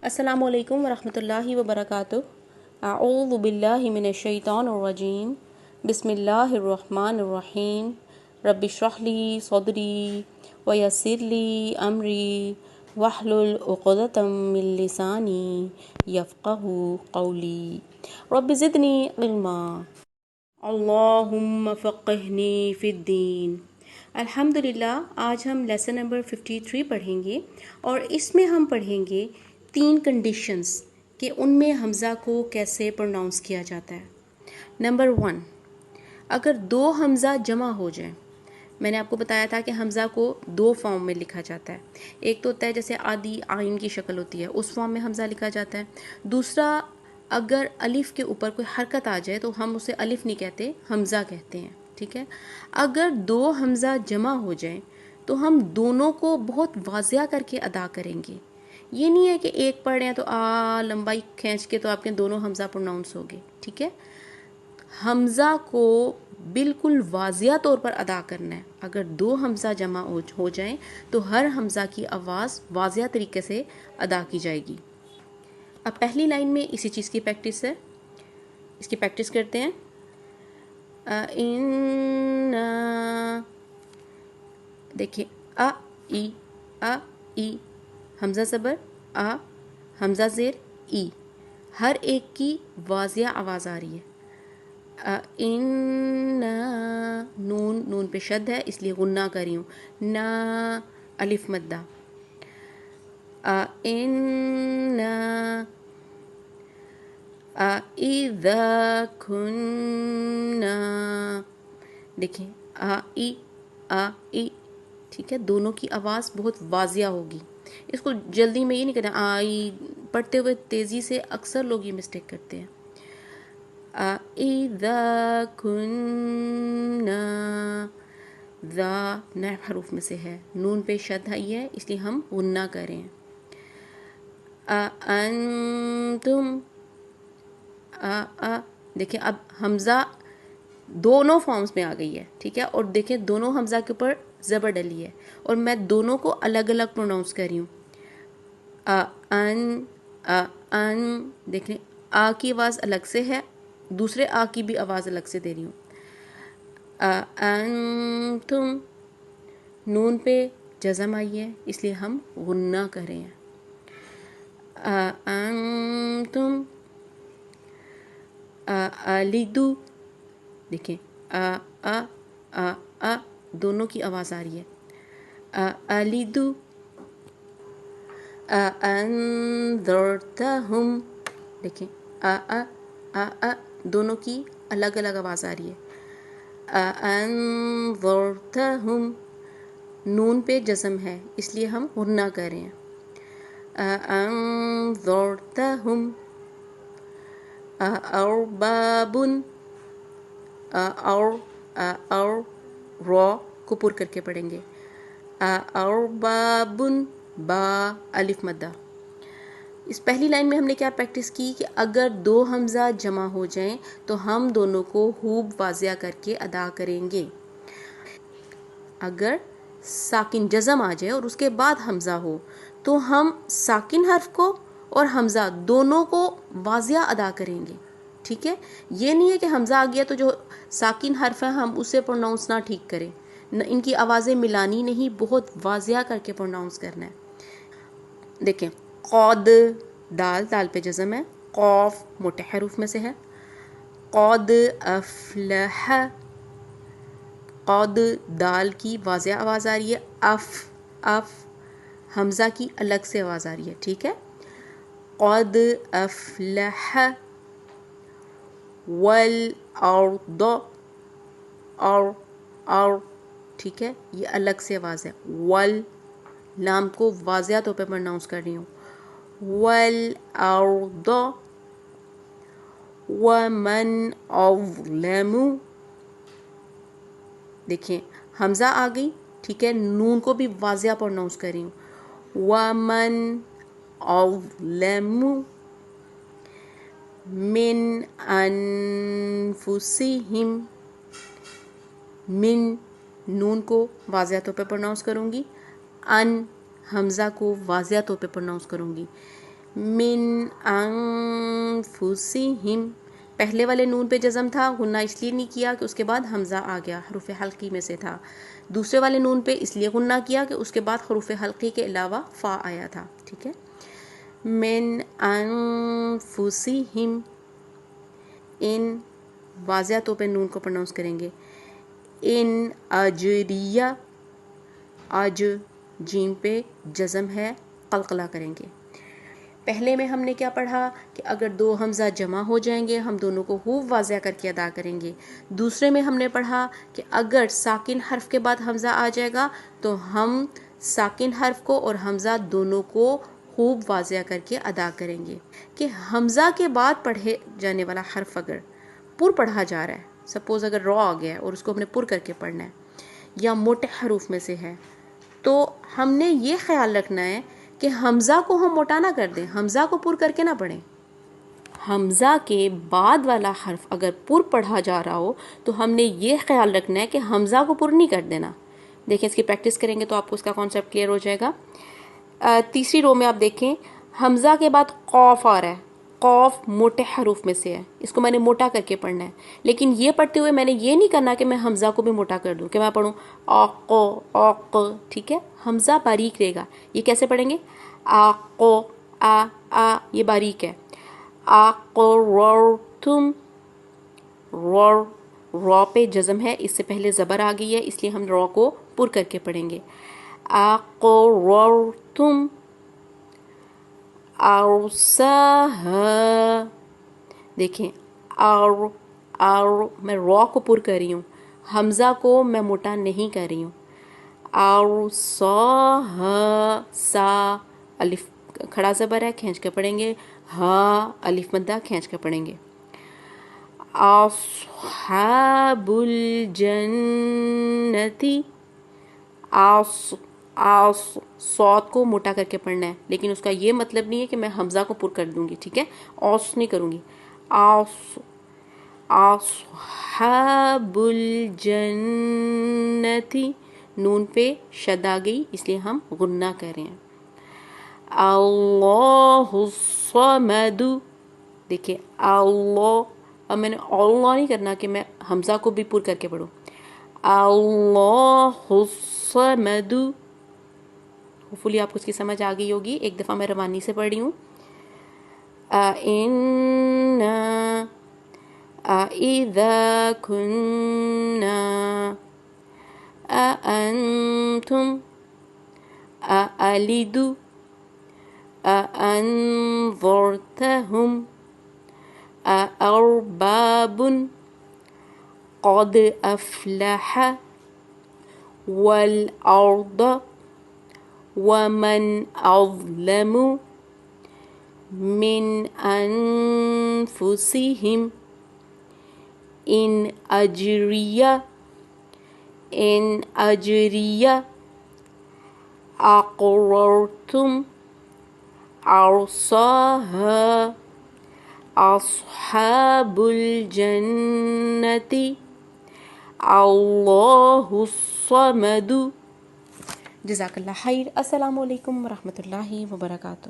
السلام علیکم ورحمۃ اللہ وبرکاتہ۔ اعوذ باللہ من الشیطان الرجیم، بسم اللہ الرحمن الرحیم۔ رب اشرح لی صدری ویسر لی امری واحلل عقدۃ من لسانی یفقہوا قولی، رب زدنی علما، اللہم فقہنی فی الدین۔ الحمدللہ، آج ہم لیسن نمبر 53 پڑھیں گے اور اس میں ہم پڑھیں گے 3 کنڈیشنز کہ ان میں حمزہ کو کیسے پروناؤنس کیا جاتا ہے۔ نمبر 1، اگر 2 حمزہ جمع ہو جائیں۔ میں نے آپ کو بتایا تھا کہ حمزہ کو 2 فارم میں لکھا جاتا ہے۔ ایک تو ہوتا ہے جیسے آدھی آئین کی شکل ہوتی ہے، اس فارم میں حمزہ لکھا جاتا ہے۔ دوسرا، اگر الف کے اوپر کوئی حرکت آ جائے تو ہم اسے الف نہیں کہتے، حمزہ کہتے ہیں، ٹھیک ہے۔ اگر 2 حمزہ جمع ہو جائیں تو ہم دونوں کو بہت واضح کر کے ادا کریں گے۔ یہ نہیں ہے کہ ایک پڑھ رہے ہیں تو لمبائی کھینچ کے تو آپ کے دونوں حمزہ پروناؤنس ہو گئے، ٹھیک ہے۔ حمزہ کو بالکل واضح طور پر ادا کرنا ہے۔ اگر 2 حمزہ جمع ہو جائیں تو ہر حمزہ کی آواز واضح طریقے سے ادا کی جائے گی۔ اب پہلی لائن میں اسی چیز کی پریکٹس ہے، اس کی پریکٹس کرتے ہیں۔ دیکھیں، ای حمزہ زبر آ، حمزہ زیر ای، ہر ایک کی واضح آواز آ رہی ہے۔ نون پہ شد ہے اس لیے غنہ کر رہی ہوں، نا الف مدہ۔ اذا كنا، دیکھیں ای، ٹھیک ہے، دونوں کی آواز بہت واضح ہوگی۔ اس کو جلدی میں یہ نہیں کرنا، آئی پڑھتے ہوئے تیزی سے اکثر لوگ یہ مسٹیک کرتے ہیں۔ اذا كنا، ذا نائب حروف میں سے ہے، نون پہ شد ہے یہ اس لیے ہم غنہ کریں۔ انتم، دیکھیں اب حمزہ دونوں فارمز میں آ گئی ہے، ٹھیک ہے، اور دیکھیں دونوں حمزہ کے اوپر زبر ڈلی ہے اور میں دونوں کو الگ الگ پروناؤنس کر رہی ہوں۔ ان، دیکھیں آ کی آواز الگ سے ہے، دوسرے آ کی بھی آواز الگ سے دے رہی ہوں۔ انتم، نون پہ جزم آئی ہے اس لیے ہم غنہ کر رہے ہیں۔ انتم الیدو، دیکھیں دونوں کی آواز آ رہی ہے۔ الیدو، انذرتہم، دیکھیں دونوں کی الگ الگ آواز آ رہی ہے۔ انذرتہم، نون پہ جزم ہے اس لیے ہم غنہ کر رہے ہیں۔ انذرتہم ارباب، اور را کو پر کر کے پڑھیں گے۔ ارباب، با الف مدہ۔ اس پہلی لائن میں ہم نے کیا پریکٹس کی کہ اگر 2 حمزہ جمع ہو جائیں تو ہم دونوں کو خوب واضح کر کے ادا کریں گے۔ اگر ساکن جزم آ جائے اور اس کے بعد حمزہ ہو تو ہم ساکن حرف کو اور حمزہ دونوں کو واضح ادا کریں گے، ٹھیک ہے۔ یہ نہیں ہے کہ حمزہ آ گیا تو جو ساکن حرف ہے ہم اسے پروناؤنس نہ ٹھیک کریں، ان کی آوازیں ملانی نہیں، بہت واضح کر کے پروناؤنس کرنا ہے۔ دیکھیں قاد، دال پہ جزم ہے، قاف موٹے حروف میں سے ہے۔ قد افلح، قد دال کی واضح آواز آ رہی ہے، اف حمزہ کی الگ سے آواز آ رہی ہے، ٹھیک ہے۔ قد افلح والارض، اور ٹھیک ہے، یہ الگ سے آواز ہے۔ لام کو واضح طور پہ پروناؤنس کر رہی ہوں۔ والارض ومن اظلم، دیکھیں حمزہ آ گئی، ٹھیک ہے، نون کو بھی واضح پروناؤنس کر رہی ہوں۔ ومن اظلم من انفسہم، من نون کو واضح طور پہ پروناؤنس کروں گی، ان حمزہ کو واضح طور پہ پروناؤنس کروں گی۔ من انفسہم، پہلے والے نون پہ جزم تھا، غنہ اس لیے نہیں کیا کہ اس کے بعد حمزہ آ گیا، حروف حلقی میں سے تھا. دوسرے والے نون پہ اس لیے غنہ کیا کہ اس کے بعد حروف حلقی کے علاوہ فا آیا تھا. ٹھیک ہے. من انفسہم، ان واضح طور پہ نون کو پروناؤنس کریں گے. ان اجریہ، اج جیم پہ جزم ہے، قلقلہ کریں گے. پہلے میں ہم نے کیا پڑھا کہ اگر دو حمزہ جمع ہو جائیں گے ہم دونوں کو خوب واضح کر کے ادا کریں گے. دوسرے میں ہم نے پڑھا کہ اگر ساکن حرف کے بعد حمزہ آ جائے گا تو ہم ساکن حرف کو اور حمزہ دونوں کو خوب واضح کر کے ادا کریں گے. کہ حمزہ کے بعد پڑھے جانے والا حرف اگر پر پڑھا جا رہا ہے، سپوز اگر را آ گیا ہے اور اس کو ہم نے پر کر کے پڑھنا ہے یا موٹے حروف میں سے ہے، تو ہم نے یہ خیال رکھنا ہے کہ حمزہ کو ہم موٹا نہ کر دیں، حمزہ کو پر کر کے نہ پڑھیں. حمزہ کے بعد والا حرف اگر پر پڑھا جا رہا ہو تو ہم نے یہ خیال رکھنا ہے کہ حمزہ کو پر نہیں کر دینا. دیکھیں اس کی پریکٹس کریں گے تو آپ کو اس کا کانسیپٹ کلیئر ہو جائے گا. تیسری رو میں آپ دیکھیں حمزہ کے بعد قوف آ رہا ہے، قوف موٹے حروف میں سے ہے، اس کو میں نے موٹا کر کے پڑھنا ہے. لیکن یہ پڑھتے ہوئے میں نے یہ نہیں کرنا کہ میں حمزہ کو بھی موٹا کر دوں، کہ میں پڑھوں آق آق. ٹھیک ہے. حمزہ باریک رہے گا. یہ کیسے پڑھیں گے؟ آق آ آ، یہ باریک ہے. اقررتم، رو رو پہ جزم ہے، اس سے پہلے زبر آ گئی ہے اس لیے ہم رو کو پر کر کے پڑھیں گے. اقررتم ارساہا، دیکھیں میں رو کو پر کر رہی ہوں، حمزہ کو میں موٹا نہیں کر رہی ہوں. ارساہا، سا الف کھڑا زبر ہے، کھینچ کے پڑھیں گے. ہا الف مدہ، کھینچ کے پڑھیں گے. اصحاب الجنتی، صوت کو موٹا کر کے پڑھنا ہے، لیکن اس کا یہ مطلب نہیں ہے کہ میں حمزہ کو پر کر دوں گی. ٹھیک ہے. اوس نہیں کروں گی. اصحاب الجنتی، نون پہ شد آ گئی اس لیے ہم غنہ کر رہے ہیں. اللہ الصمد، دیکھیں اللہ، اب میں نے اللہ نہیں کرنا کہ میں حمزہ کو بھی پر کر کے پڑھوں. اللہ الصمد، ہوپفلی آپ کو اس کی سمجھ آ گئی ہوگی. ایک دفعہ میں روانی سے پڑھ رہی ہوں. اذا كنا أأنتم أألد أأنذرتهم أأرباب قد أفلح والأرض ومن أظلم من أنفسهم إن أجري أقررتم أرساها أصحاب الجنة اللہ الصمد. جزاک اللہ خیر. السلام علیکم ورحمۃ اللہ وبرکاتہ.